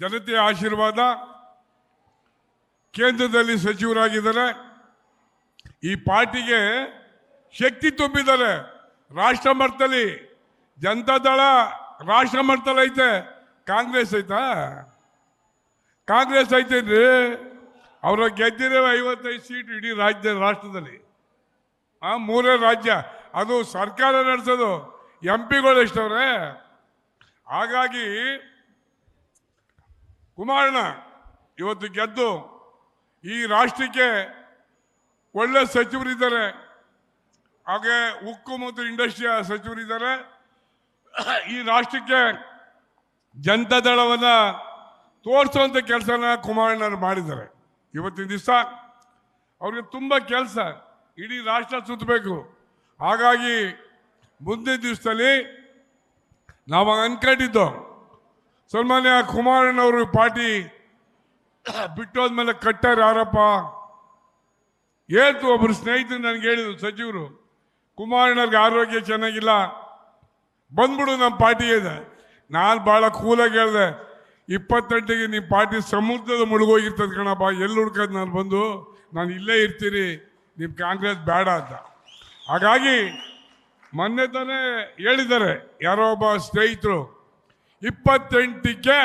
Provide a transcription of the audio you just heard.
ಜನತೆಯ ಆಶೀರ್ವಾದ, ಕೇಂದ್ರದಲ್ಲಿ ಸಚಿವರಾಗಿದ್ದಾರೆ, ಈ ಪಾರ್ಟಿಗೆ ಶಕ್ತಿ ತುಂಬಿದ್ದಾರೆ. ರಾಷ್ಟ್ರ ಮಟ್ಟದಲ್ಲಿ ಜನತಾದಳ ರಾಷ್ಟ್ರ ಮಟ್ಟದಲ್ಲಿ ಐತೆ, ಕಾಂಗ್ರೆಸ್ ಐತಾ? ಕಾಂಗ್ರೆಸ್ ಐತೇನ್ರಿ? ಅವರ ಗೆದ್ದಿರೋ 55 ಸೀಟ್ ಇಡೀ ರಾಷ್ಟ್ರದಲ್ಲಿ. ಮೂರೇ ರಾಜ್ಯ, ಅದು ಸರ್ಕಾರ ನಡೆಸೋದು. MP ಗಳು ಎಷ್ಟವ್ರೆ? ಹಾಗಾಗಿ ಕುಮಾರಣ್ಣ ಇವತ್ತು ಗೆದ್ದು ಈ ರಾಷ್ಟ್ರಕ್ಕೆ ಒಳ್ಳೆ ಸಚಿವರಿದ್ದಾರೆ. ಹಾಗೆ ಉಕ್ಕು ಮತ್ತು ಇಂಡಸ್ಟ್ರಿಯ ಸಚಿವರಿದ್ದಾರೆ. ಈ ರಾಷ್ಟ್ರಕ್ಕೆ ಜನತಾದಳವನ್ನ ತೋರಿಸುವಂತ ಕೆಲಸನ ಕುಮಾರಣ್ಣರು ಮಾಡಿದ್ದಾರೆ. ಇವತ್ತಿನ ದಿವಸ ಅವ್ರಿಗೆ ತುಂಬ ಕೆಲಸ, ಇಡೀ ರಾಷ್ಟ್ರ ಸುತ್ತಬೇಕು. ಹಾಗಾಗಿ ಮುಂದಿನ ದಿವಸದಲ್ಲಿ ನಾವು ಅನ್ಕೊಂಡಿದ್ದು, ಸನ್ಮಾನ್ಯ ಕುಮಾರಣ್ಣವರು ಪಾರ್ಟಿ ಬಿಟ್ಟೋದ್ಮೇಲೆ ಕಟ್ಟಾರ ಯಾರಪ್ಪ ಹೇಳ್ತು. ಒಬ್ಬರು ಸ್ನೇಹಿತರು ನನಗೆ ಹೇಳಿದ್ರು, ಸಚಿವರು ಕುಮಾರಣ್ಣವ್ರಿಗೆ ಆರೋಗ್ಯ ಚೆನ್ನಾಗಿಲ್ಲ, ಬಂದ್ಬಿಡು ನಮ್ಮ ಪಾರ್ಟಿಗೆ ಇದೆ. ನಾನು ಭಾಳ ಕೂಲಾಗಿ ಹೇಳಿದೆ, 28ಗೆ ನಿಮ್ಮ ಪಾರ್ಟಿ ಸಮುದ್ರದ ಮುಳುಗೋಗಿರ್ತದೆ ಕಣಪ್ಪ, ಎಲ್ಲಿ ಹುಡ್ಕೋದು ನಾನು ಬಂದು, ನಾನು ಇಲ್ಲೇ ಇರ್ತೀನಿ, ನಿಮ್ಮ ಕಾಂಗ್ರೆಸ್ ಬೇಡ ಅಂತ. ಹಾಗಾಗಿ ಮೊನ್ನೆ ತಾನೇ ಹೇಳಿದ್ದಾರೆ ಯಾರೋ ಒಬ್ಬ ಸ್ನೇಹಿತರು, 28ಕ್ಕೆ